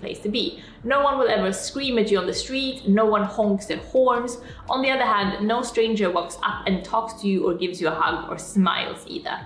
place to be. No one will ever scream at you on the street, no one honks their horns. On the other hand, no stranger walks up and talks to you or gives you a hug or smiles either.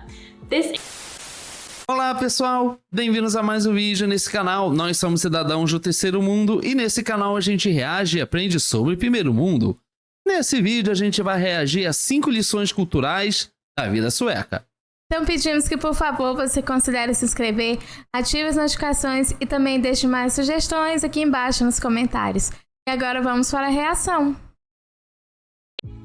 Olá pessoal, bem-vindos a mais um vídeo nesse canal. Nós somos cidadãos do terceiro mundo e nesse canal a gente reage e aprende sobre o primeiro mundo. Nesse vídeo a gente vai reagir a 5 lições culturais da vida sueca. Então pedimos que, por favor, você considere se inscrever, ative as notificações e também deixe mais sugestões aqui embaixo nos comentários. E agora vamos para a reação.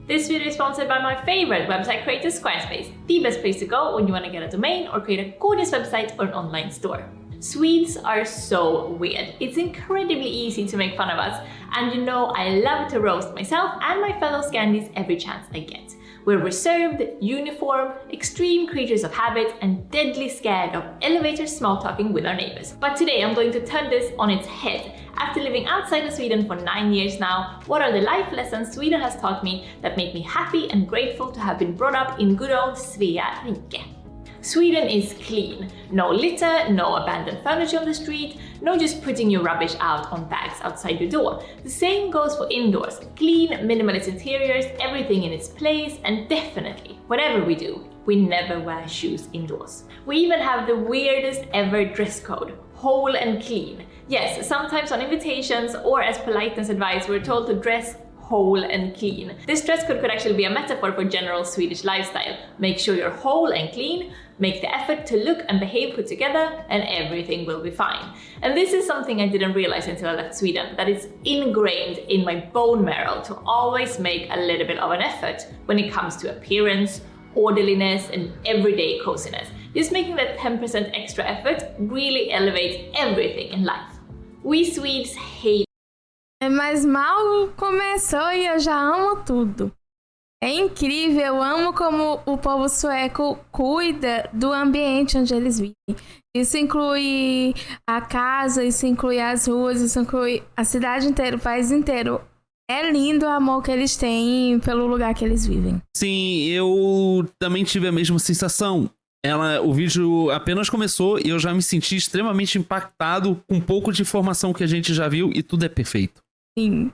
This video is sponsored by my favorite website creator, Squarespace, the best place to go when you want to get a domain or create a gorgeous website or an online store. Swedes are so weird. It's incredibly easy to make fun of us, and you know I love to roast myself and my fellow Scandies every chance I get. We're reserved, uniform, extreme creatures of habit, and deadly scared of elevator small talking with our neighbors. But today I'm going to turn this on its head. After living outside of Sweden for 9 years now, what are the life lessons Sweden has taught me that make me happy and grateful to have been brought up in good old Svea Rike? Sweden is clean. No litter, no abandoned furniture on the street, no just putting your rubbish out on bags outside your door. The same goes for indoors. Clean, minimalist interiors, everything in its place, and definitely, whatever we do, we never wear shoes indoors. We even have the weirdest ever dress code, whole and clean. Yes, sometimes on invitations or as politeness advice, we're told to dress whole and clean. This dress code could actually be a metaphor for general Swedish lifestyle. Make sure you're whole and clean, make the effort to look and behave put together, and everything will be fine. And this is something I didn't realize until I left Sweden, that it's ingrained in my bone marrow to always make a little bit of an effort when it comes to appearance, orderliness, and everyday coziness. Just making that 10% extra effort really elevates everything in life. We Swedes hate. Mas mal começou e eu já amo tudo. É incrível, eu amo como o povo sueco cuida do ambiente onde eles vivem. Isso inclui a casa, isso inclui as ruas, isso inclui a cidade inteira, o país inteiro. É lindo o amor que eles têm pelo lugar que eles vivem. Sim, eu também tive a mesma sensação. O vídeo apenas começou e eu já me senti extremamente impactado com um pouco de informação que a gente já viu e tudo é perfeito. Sim.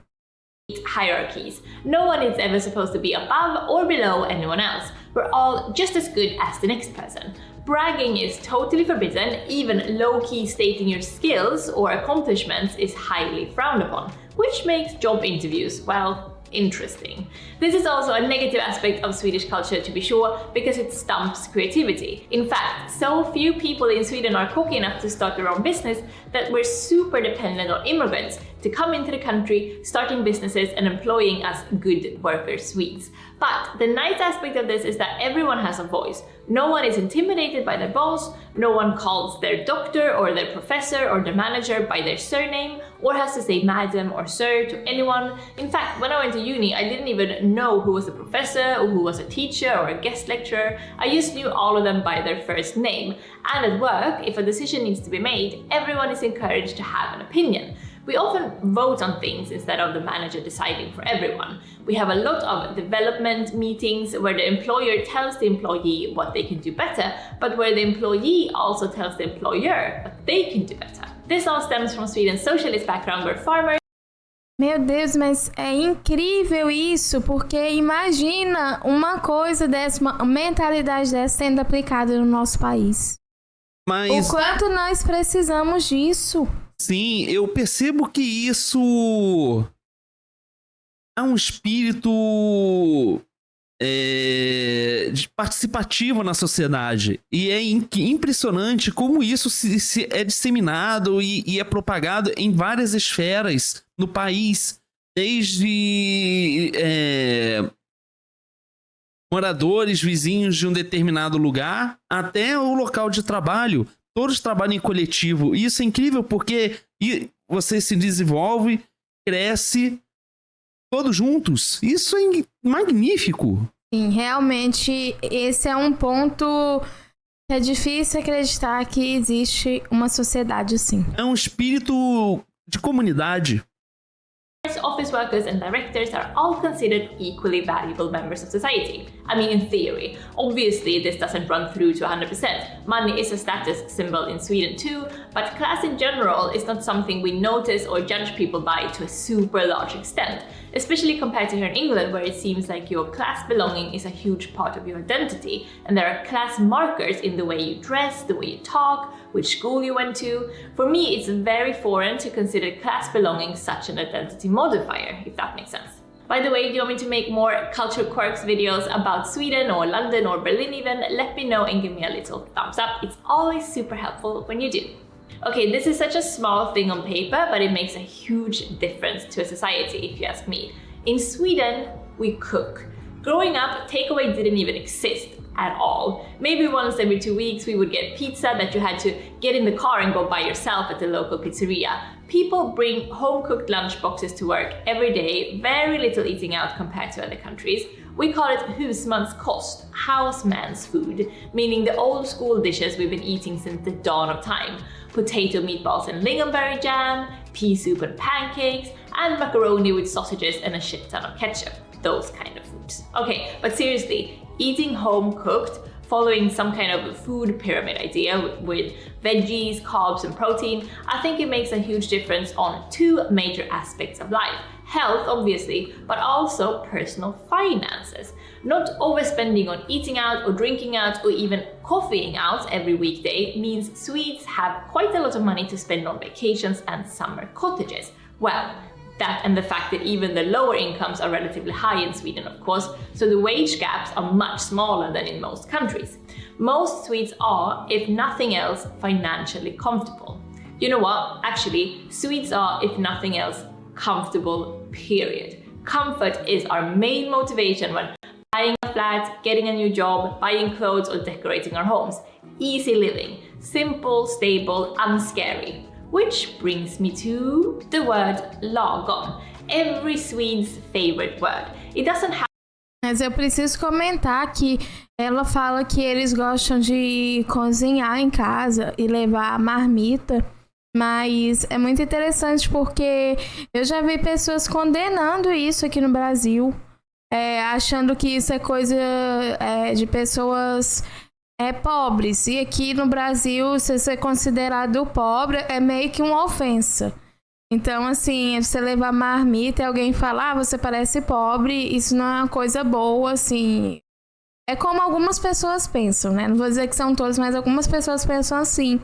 Hierarchies. No one is ever supposed to be above or below anyone else. We're all just as good as the next person. Bragging is totally forbidden, even low-key stating your skills or accomplishments is highly frowned upon, which makes job interviews, well, interesting. This is also a negative aspect of Swedish culture, to be sure, because it stumps creativity. In fact, so few people in Sweden are cocky enough to start their own business that we're super dependent on immigrants to come into the country, starting businesses and employing us good worker Swedes. But the nice aspect of this is that everyone has a voice. No one is intimidated by their boss, no one calls their doctor or their professor or their manager by their surname, or has to say madam or sir to anyone. In fact, when I went to uni, I didn't even know who was a professor or who was a teacher or a guest lecturer. I just knew all of them by their first name. And at work, if a decision needs to be made, everyone is encouraged to have an opinion. We often vote on things instead of the manager deciding for everyone. We have a lot of development meetings where the employer tells the employee what they can do better, but where the employee also tells the employer what they can do better. This all stems from Sweden's socialist background where farmers. Meu Deus, mas é incrível isso, porque imagina uma coisa dessa, uma mentalidade dessa sendo aplicada no nosso país. Mas... o quanto nós precisamos disso. Sim, eu percebo que isso é um espírito participativo na sociedade. E é impressionante como isso se é disseminado e é propagado em várias esferas no país. Desde moradores, vizinhos de um determinado lugar, até o local de trabalho. Todos trabalham em coletivo. E isso é incrível porque você se desenvolve, cresce, todos juntos. Isso é magnífico. Sim, realmente esse é um ponto que é difícil acreditar que existe uma sociedade assim. É um espírito de comunidade. office workers and directors are all considered equally valuable members of society. I mean, in theory. Obviously, this doesn't run through to 100%. Money is a status symbol in Sweden too, but class in general is not something we notice or judge people by to a super large extent, especially compared to here in England, where it seems like your class belonging is a huge part of your identity, and there are class markers in the way you dress, the way you talk, which school you went to. For me, it's very foreign to consider class belonging such an identity modifier, if that makes sense. By the way, if you want me to make more cultural quirks videos about Sweden or London or Berlin even, let me know and give me a little thumbs up. It's always super helpful when you do. Okay, this is such a small thing on paper, but it makes a huge difference to a society, if you ask me. In Sweden, we cook. Growing up, takeaway didn't even exist at all. Maybe once every 2 weeks we would get pizza that you had to get in the car and go buy yourself at the local pizzeria. People bring home-cooked lunch boxes to work every day, very little eating out compared to other countries. We call it husmanskost, houseman's food, meaning the old school dishes we've been eating since the dawn of time. Potato meatballs and lingonberry jam, pea soup and pancakes, and macaroni with sausages and a shit ton of ketchup. Those kind of foods. Okay, but seriously, eating home cooked, following some kind of food pyramid idea with veggies, carbs, and protein, I think it makes a huge difference on two major aspects of life. Health, obviously, but also personal finances. Not overspending on eating out or drinking out or even coffeeing out every weekday means Swedes have quite a lot of money to spend on vacations and summer cottages. Well, that and the fact that even the lower incomes are relatively high in Sweden, of course, so the wage gaps are much smaller than in most countries. Most Swedes are, if nothing else, financially comfortable. You know what? Actually, Swedes are, if nothing else, comfortable, period. Comfort is our main motivation when buying a flat, getting a new job, buying clothes, or decorating our homes. Easy living. Simple, stable, unscary. Which brings me to the word lagom, every Swede's favorite word. It doesn't have. Mas eu preciso comentar que ela fala que eles gostam de cozinhar em casa e levar a marmita, mas é muito interessante porque eu já vi pessoas condenando isso aqui no Brasil, achando que isso é coisa de pessoas pobres. E aqui no Brasil, se você é considerado pobre, é meio que uma ofensa. Então, assim, você levar marmita e alguém falar, você parece pobre, isso não é uma coisa boa, assim. É como algumas pessoas pensam, né? Não vou dizer que são todas, mas algumas pessoas pensam assim.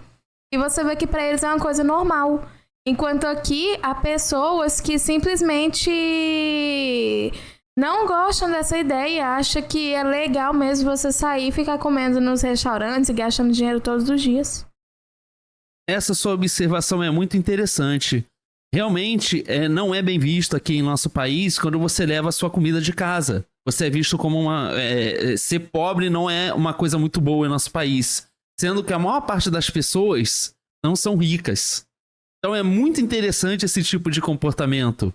E você vê que pra eles é uma coisa normal. Enquanto aqui, há pessoas que simplesmente não gostam dessa ideia, acham que é legal mesmo você sair e ficar comendo nos restaurantes e gastando dinheiro todos os dias. Essa sua observação é muito interessante. Realmente, não é bem visto aqui em nosso país quando você leva a sua comida de casa. Você é visto como ser pobre não é uma coisa muito boa em nosso país. Sendo que a maior parte das pessoas não são ricas. Então é muito interessante esse tipo de comportamento.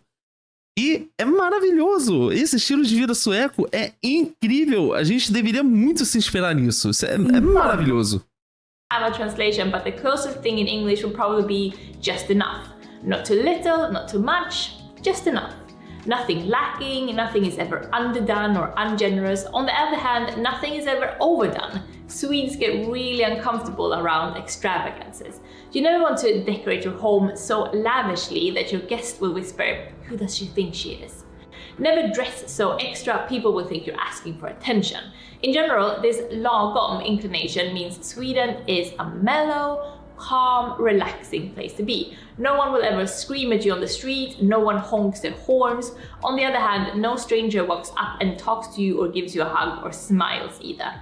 E é maravilhoso. Esse estilo de vida sueco é incrível. A gente deveria muito se inspirar nisso. Isso é maravilhoso. I have a translation, but the closest thing in English would probably be just enough. Not too little, not too much, just enough. Nothing lacking, nothing is ever underdone or ungenerous. On the other hand, nothing is ever overdone. Swedes get really uncomfortable around extravagances. You never want to decorate your home so lavishly that your guest will whisper, "Who does she think she is?" Never dress so extra people will think you're asking for attention. In general, this lagom inclination means Sweden is a mellow, calm, relaxing place to be. No one will ever scream at you on the street, no one honks their horns. On the other hand, no stranger walks up and talks to you or gives you a hug or smiles either.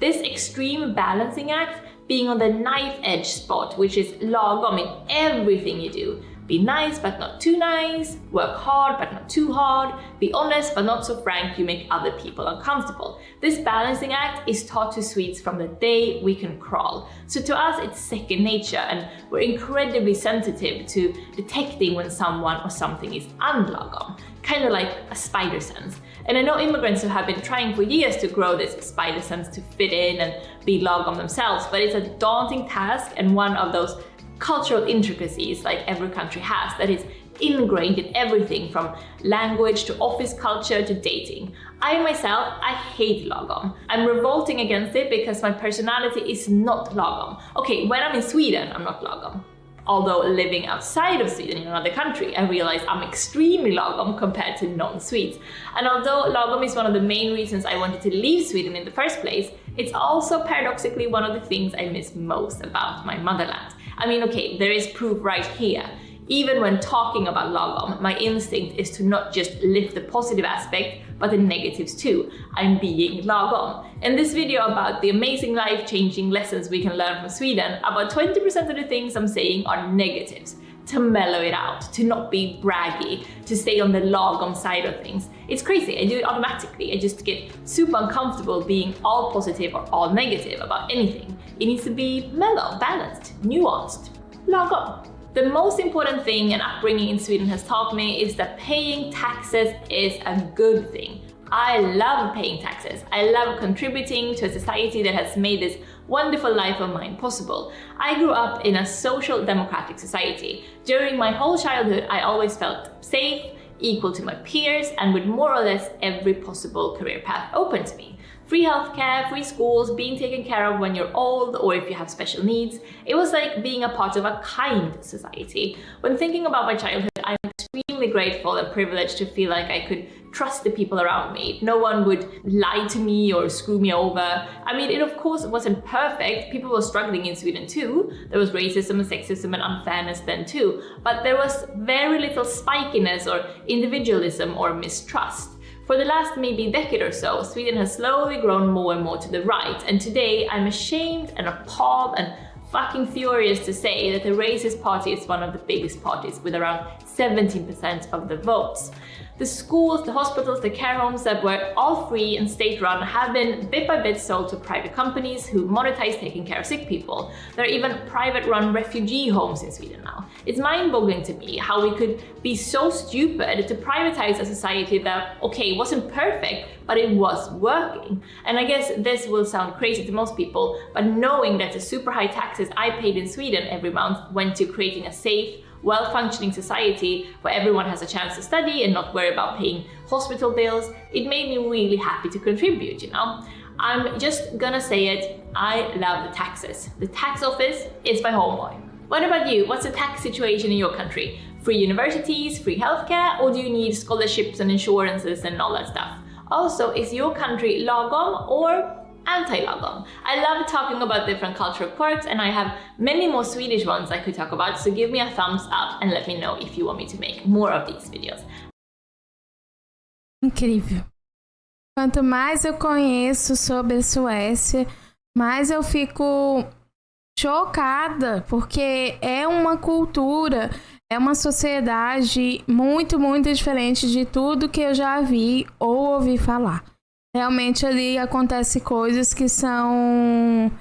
This extreme balancing act, being on the knife edge spot, which is lagom in everything you do. Be nice but not too nice, work hard but not too hard, be honest but not so frank you make other people uncomfortable. This balancing act is taught to Swedes from the day we can crawl. So to us it's second nature and we're incredibly sensitive to detecting when someone or something is unlagom, kind of like a spider sense. And I know immigrants who have been trying for years to grow this spider sense to fit in and be lagom themselves, but it's a daunting task and one of those cultural intricacies like every country has that is ingrained in everything from language to office culture to dating. I myself, I hate lagom. I'm revolting against it because my personality is not lagom. Okay, when I'm in Sweden, I'm not lagom. Although living outside of Sweden in another country, I realize I'm extremely lagom compared to non-Swedes. And although lagom is one of the main reasons I wanted to leave Sweden in the first place, it's also paradoxically one of the things I miss most about my motherland. I mean, okay, there is proof right here. Even when talking about lagom, my instinct is to not just lift the positive aspect, but the negatives too. I'm being lagom. In this video about the amazing life-changing lessons we can learn from Sweden, about 20% of the things I'm saying are negatives. To mellow it out, to not be braggy, to stay on the lagom side of things. It's crazy, I do it automatically. I just get super uncomfortable being all positive or all negative about anything. It needs to be mellow, balanced, nuanced, lagom. The most important thing an upbringing in Sweden has taught me is that paying taxes is a good thing. I love paying taxes. I love contributing to a society that has made this wonderful life of mine possible. I grew up in a social democratic society. During my whole childhood, I always felt safe, equal to my peers, and with more or less every possible career path open to me. Free healthcare, free schools, being taken care of when you're old or if you have special needs. It was like being a part of a kind society. When thinking about my childhood, I'm extremely grateful and privileged to feel like I could trust the people around me. No one would lie to me or screw me over. I mean, it of course wasn't perfect. People were struggling in Sweden too. There was racism and sexism and unfairness then too. But there was very little spikiness or individualism or mistrust. For the last maybe decade or so, Sweden has slowly grown more and more to the right, and today I'm ashamed and appalled and fucking furious to say that the racist party is one of the biggest parties with around 17% of the votes. The schools, the hospitals, the care homes that were all free and state-run have been bit by bit sold to private companies who monetize taking care of sick people. There are even private-run refugee homes in Sweden now. It's mind-boggling to me how we could be so stupid to privatize a society that, okay, wasn't perfect, but it was working. And I guess this will sound crazy to most people, but knowing that the super high taxes I paid in Sweden every month went to creating a safe, well-functioning society where everyone has a chance to study and not worry about paying hospital bills, it made me really happy to contribute, you know? I'm just gonna say it, I love the taxes. The tax office is my home away. What about you? What's the tax situation in your country? Free universities, free healthcare, or do you need scholarships and insurances and all that stuff? Also, is your country lagom or anti-lagom? I love talking about different cultural quirks, and I have many more Swedish ones I could talk about, so give me a thumbs up and let me know if you want me to make more of these videos. Incrível. Quanto mais eu conheço sobre a Suécia, mais eu fico chocada, porque é uma cultura, é uma sociedade muito, muito diferente de tudo que eu já vi ou ouvi falar. Realmente ali acontecem coisas que são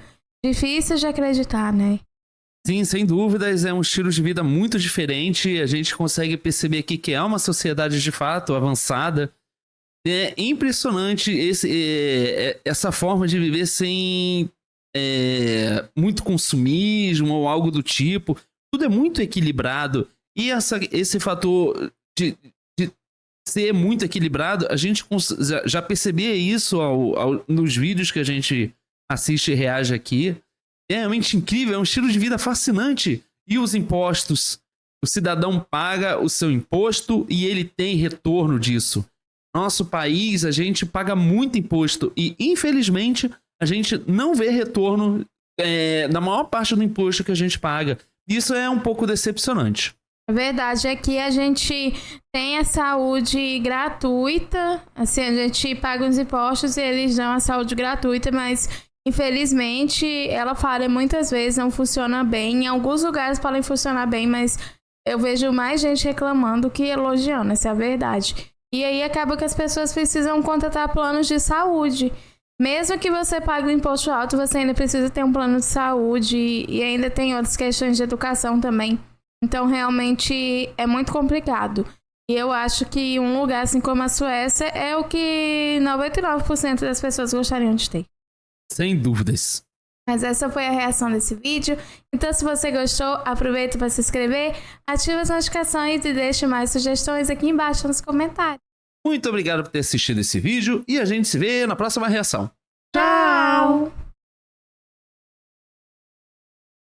difíceis de acreditar, né? Sim, sem dúvidas, é um estilo de vida muito diferente. A gente consegue perceber aqui que é uma sociedade de fato avançada. É impressionante essa forma de viver sem muito consumismo ou algo do tipo. Tudo é muito equilibrado. E esse fator de ser muito equilibrado, a gente já percebia isso nos vídeos que a gente assiste e reage aqui. É realmente incrível, é um estilo de vida fascinante. E os impostos? O cidadão paga o seu imposto e ele tem retorno disso. Nosso país, a gente paga muito imposto e, infelizmente, a gente não vê retorno da maior parte do imposto que a gente paga. Isso é um pouco decepcionante. A verdade é que a gente tem a saúde gratuita, assim, a gente paga os impostos e eles dão a saúde gratuita, mas infelizmente ela falha muitas vezes, não funciona bem. Em alguns lugares podem funcionar bem, mas eu vejo mais gente reclamando que elogiando, essa é a verdade. E aí acaba que as pessoas precisam contratar planos de saúde. Mesmo que você pague um imposto alto, você ainda precisa ter um plano de saúde e ainda tem outras questões de educação também. Então, realmente, é muito complicado. E eu acho que um lugar assim como a Suécia é o que 99% das pessoas gostariam de ter. Sem dúvidas. Mas essa foi a reação desse vídeo. Então, se você gostou, aproveita para se inscrever, ative as notificações e deixe mais sugestões aqui embaixo nos comentários. Muito obrigado por ter assistido esse vídeo e a gente se vê na próxima reação. Tchau!